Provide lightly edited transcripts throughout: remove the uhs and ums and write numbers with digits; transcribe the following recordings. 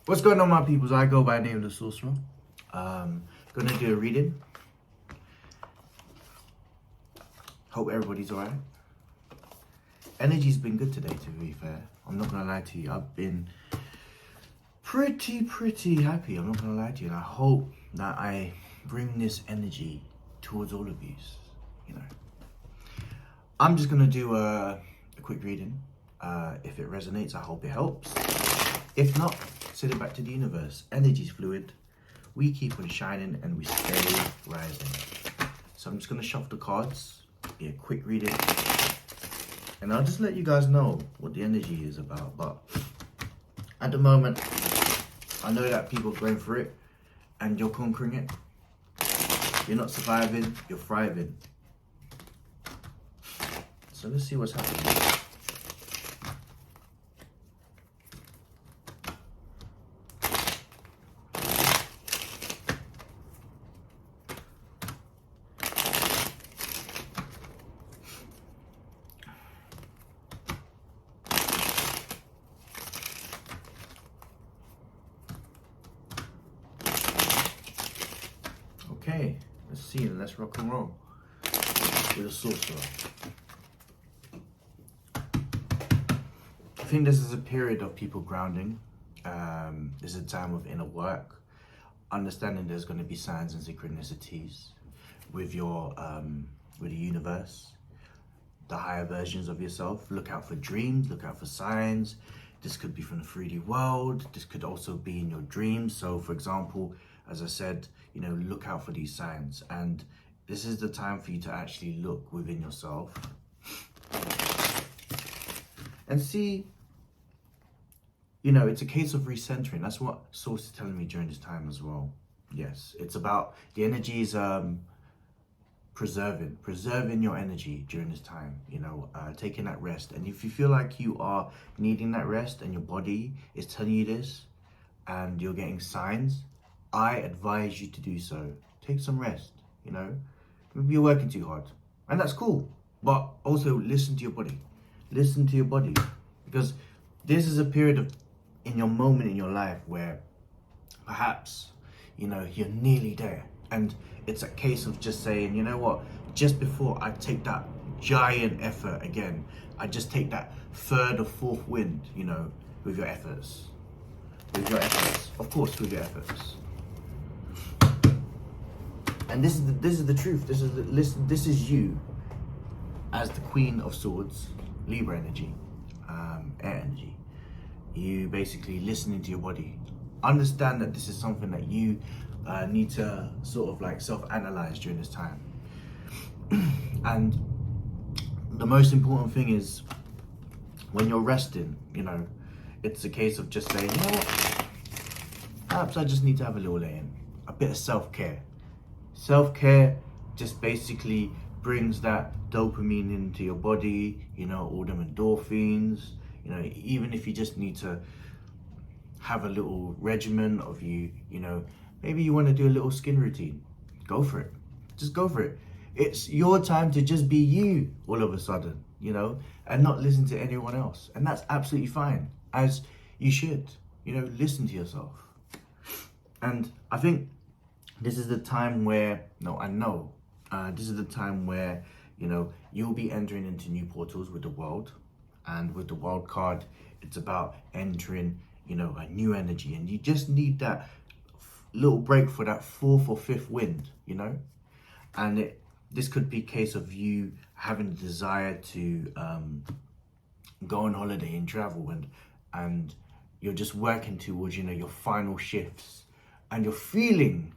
What's going on, my peoples? I go by the name of the Sorcerer. Gonna do a reading. Hope everybody's alright. Energy's been good today, to be fair. I'm not gonna lie to you. I've been pretty happy. I'm not gonna lie to you. And I hope that I bring this energy towards all of you. You know, I'm just gonna do a quick reading. If it resonates, I hope it helps. If not, send it back to the universe. Energy's fluid. We keep on shining and we stay rising. So I'm just gonna shuffle the cards, be a quick reading, and I'll just let you guys know what the energy is about. But at the moment, I know that people are going through it and you're conquering it. You're not surviving, you're thriving. So let's see what's happening. Okay, let's see and let's rock and roll with a Sorcerer. I think this is a period of people grounding. This is a time of inner work, understanding there's going to be signs and synchronicities with your with the universe, the higher versions of yourself. Look out for dreams, look out for signs. This could be from the 3D world. This could also be in your dreams. So for example, as I said, you know, look out for these signs. And this is the time for you to actually look within yourself and see, you know, it's a case of recentering. That's what Source is telling me during this time as well. Yes, it's about the energies, preserving your energy during this time, you know, taking that rest. And if you feel like you are needing that rest and your body is telling you this and you're getting signs, I advise you to do so. Take some rest, you know. Maybe you're working too hard, and that's cool, but also listen to your body. Listen to your body, because this is a period of in your moment in your life where perhaps, you know, you're nearly there, and it's a case of just saying, you know what, just before I take that giant effort again, I just take that third or fourth wind, you know, with your efforts, of course, with your efforts. And this is the truth. This is you as the Queen of Swords, Libra energy, air energy. You basically listening to your body. Understand that this is something that you need to sort of like self-analyze during this time. And the most important thing is when you're resting, you know, it's a case of just saying, you know what, perhaps I just need to have a little lay-in, a bit of self-care. Self-care just basically brings that dopamine into your body, you know, all them endorphins, you know, even if you just need to have a little regimen of you know, maybe you want to do a little skin routine, go for it. Just go for it. It's your time to just be you all of a sudden, you know, and not listen to anyone else. And that's absolutely fine, as you should, you know, listen to yourself. And I think this is the time where, this is the time where, you know, you'll be entering into new portals with the world. And with the world card, it's about entering, you know, a new energy. And you just need that little break for that fourth or fifth wind, you know. And this could be a case of you having the desire to go on holiday and travel, and you're just working towards, you know, your final shifts. And you're feeling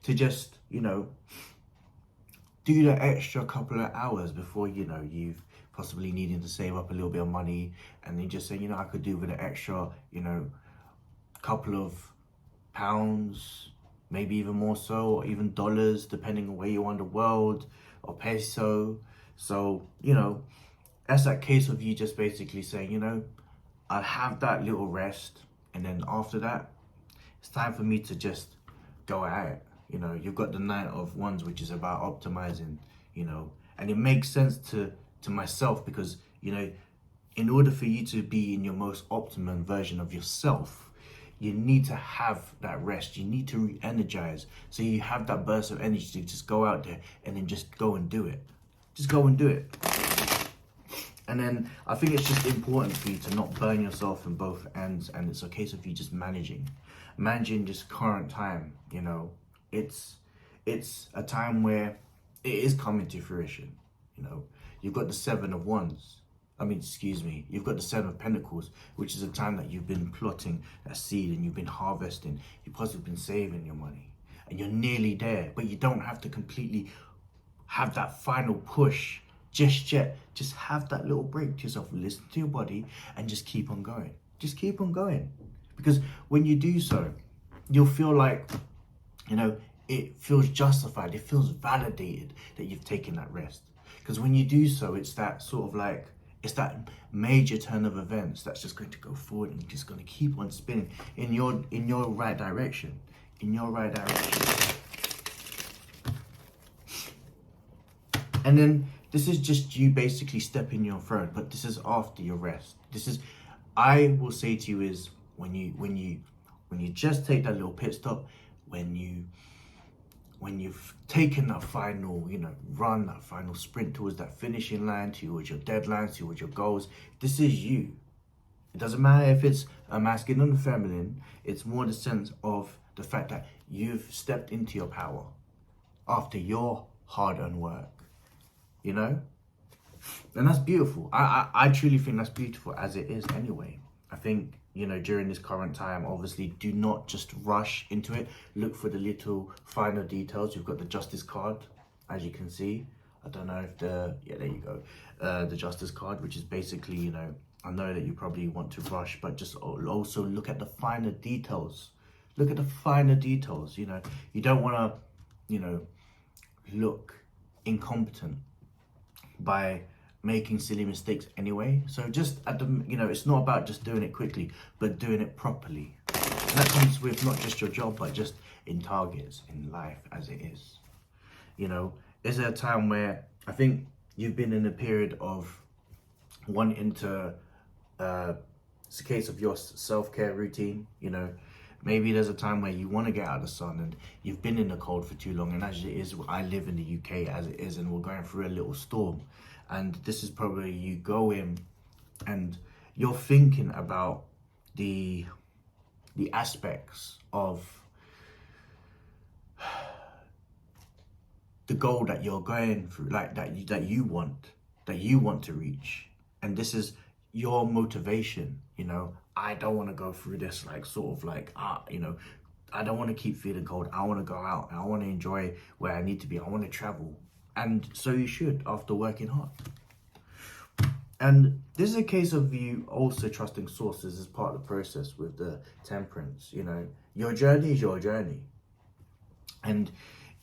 to just, you know, do the extra couple of hours before, you know, you've possibly needing to save up a little bit of money, and you just say, you know, I could do with an extra, you know, couple of pounds, maybe even more so, or even dollars, depending on where you are in the world, or peso. So, you know, that's that case of you just basically saying, you know, I'll have that little rest, and then after that, it's time for me to just go at it. You know, you've got the Knight of Wands, which is about optimizing, you know, and it makes sense to myself because, you know, in order for you to be in your most optimum version of yourself, you need to have that rest. You need to re-energize, so you have that burst of energy to just go out there and then just go and do it. Just go and do it. And then I think it's just important for you to not burn yourself in both ends, and it's a case of you just managing just current time. You know, it's a time where it is coming to fruition. You know, you've got the Seven of Wands. You've got the Seven of Pentacles, which is a time that you've been plotting a seed and you've been harvesting. You've possibly been saving your money and you're nearly there, but you don't have to completely have that final push just yet. Just have that little break to yourself, listen to your body, and just keep on going. Just keep on going. Because when you do so, you'll feel like, you know, it feels justified, it feels validated that you've taken that rest. Because when you do so, it's that sort of like, it's that major turn of events that's just going to go forward and just going to keep on spinning in your right direction. In your right direction. And then this is just you basically stepping your throne, but this is after your rest. This is, I will say to you, is when you just take that little pit stop, when you've taken that final, you know, run, that final sprint towards that finishing line, towards your deadlines, towards your goals, this is you. It doesn't matter if it's a masculine or feminine, it's more the sense of the fact that you've stepped into your power after your hard-earned work, you know? And that's beautiful. I truly think that's beautiful as it is anyway. I think, you know, during this current time, obviously, do not just rush into it. Look for the little finer details. You've got the Justice card, as you can see. I don't know if there you go. The Justice card, which is basically, you know, I know that you probably want to rush, but just also look at the finer details. Look at the finer details, you know. You don't want to, you know, look incompetent by making silly mistakes anyway. So just at the, you know, it's not about just doing it quickly, but doing it properly. And that comes with not just your job, but just in targets, in life as it is. You know, is there a time where I think you've been in a period of wanting to, it's a case of your self-care routine, you know, maybe there's a time where you want to get out of the sun and you've been in the cold for too long. And as it is, I live in the UK as it is, and we're going through a little storm. And this is probably you go in and you're thinking about the aspects of the goal that you're going through, like that you want to reach. And this is your motivation, you know. I don't want to go through this like sort of like, you know, I don't want to keep feeling cold. I want to go out and I want to enjoy where I need to be. I want to travel. And so you should, after working hard. And this is a case of you also trusting sources as part of the process with the Temperance. You know, your journey is your journey. And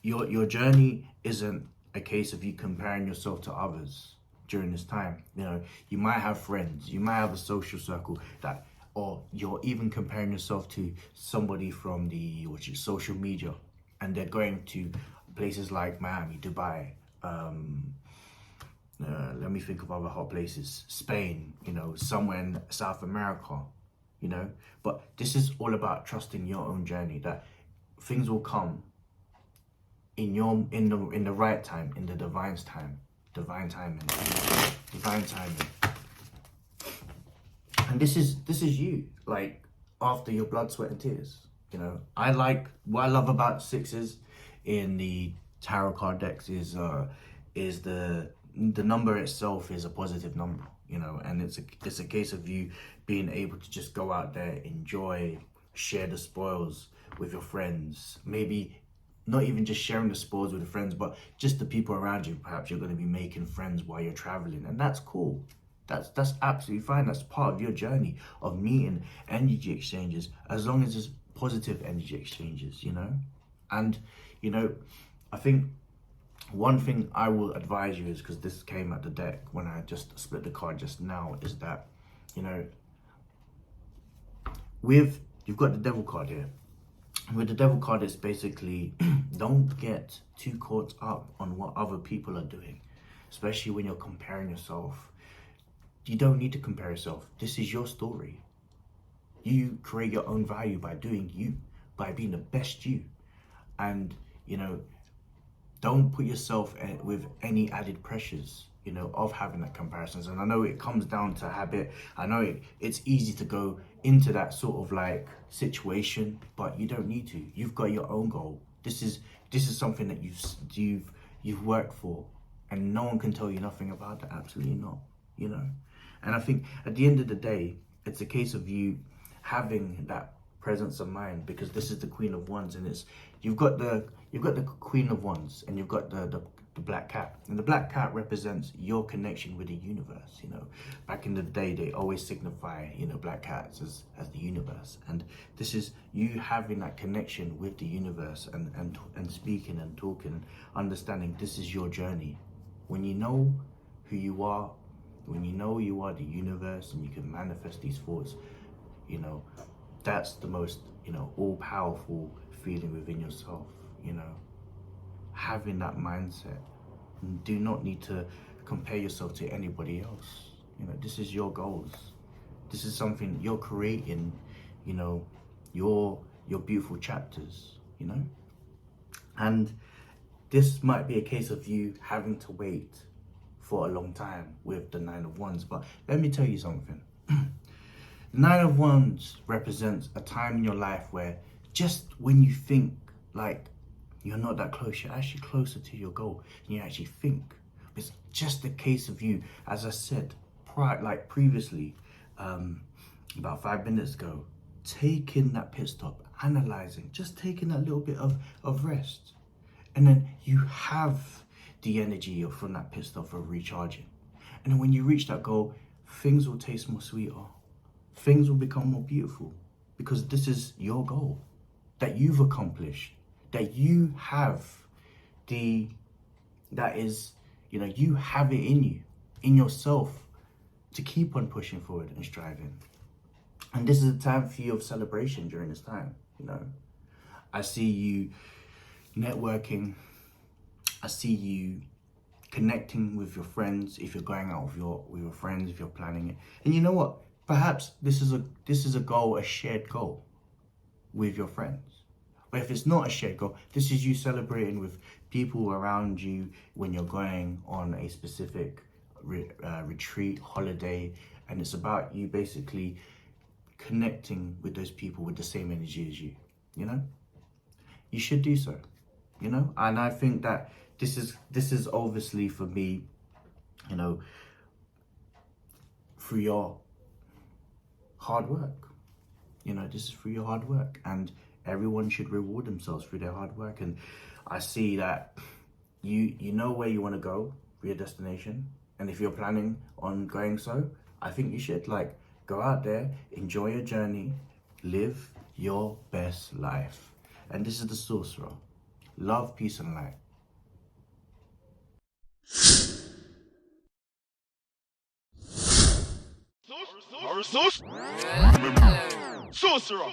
your journey isn't a case of you comparing yourself to others during this time. You know, you might have friends, you might have a social circle that, or you're even comparing yourself to somebody from social media, and they're going to places like Miami, Dubai, let me think of other hot places, Spain, you know, somewhere in South America, you know. But this is all about trusting your own journey, that things will come in the right time, in the divine timing. And this is you, like, after your blood, sweat and tears. You know, what I love about sixes in the tarot card decks is the number itself is a positive number, you know, and it's a case of you being able to just go out there, enjoy, share the spoils with your friends. Maybe not even just sharing the spoils with the friends, but just the people around you. Perhaps you're going to be making friends while you're traveling, and that's cool. That's absolutely fine. That's part of your journey of meeting energy exchanges, as long as it's positive energy exchanges, you know. And, you know, I think one thing I will advise you is, because this came at the deck when I just split the card just now, is that, you know, you've got the Devil card here. With the Devil card, it's basically don't get too caught up on what other people are doing, especially when you're comparing yourself. You don't need to compare yourself. This is your story. You create your own value by doing you, by being the best you. And, you know, don't put yourself with any added pressures, you know, of having that comparisons. And I know it comes down to habit. I know it's easy to go into that sort of like situation, but you don't need to. You've got your own goal. This is something that you've worked for, and no one can tell you nothing about that. Absolutely not, you know. And I think at the end of the day, it's a case of you having that presence of mind, because this is the Queen of Wands, and it's you've got the Queen of Wands, and you've got the black cat, and the black cat represents your connection with the universe. You know, back in the day, they always signify, you know, black cats as the universe, and this is you having that connection with the universe, and speaking and talking, understanding this is your journey. When you know who you are, when you know you are the universe, and you can manifest these thoughts, you know, that's the most, you know, all-powerful feeling within yourself. You know, having that mindset. Do not need to compare yourself to anybody else. You know, this is your goals. This is something you're creating, you know, your beautiful chapters, you know. And this might be a case of you having to wait for a long time with the Nine of Wands. But let me tell you something. The Nine of Wands represents a time in your life where just when you think like you're not that close, you're actually closer to your goal, and you actually think. It's just a case of you, as I said, previously, about 5 minutes ago, taking that pit stop, analyzing, just taking that little bit of rest. And then you have the energy from that pit stop for recharging. And then when you reach that goal, things will taste more sweeter. Things will become more beautiful, because this is your goal that you've accomplished, that you have you have it in you, in yourself, to keep on pushing forward and striving. And this is a time for you of celebration during this time, you know. I see you networking. I see you connecting with your friends, if you're going out with your friends, if you're planning it. And you know what? Perhaps this is a goal, a shared goal with your friends. But if it's not a shared goal, this is you celebrating with people around you when you're going on a specific retreat, holiday, and it's about you basically connecting with those people with the same energy as you, you know? You should do so, you know? And I think that this is obviously for me, you know, through your hard work. You know, this is through your hard work, and everyone should reward themselves through their hard work. And I see that you know where you want to go for your destination, and if you're planning on going, so I think you should go out there, enjoy your journey, live your best life. And this is the Sorcerer. Love, peace, and light. Sorcerer.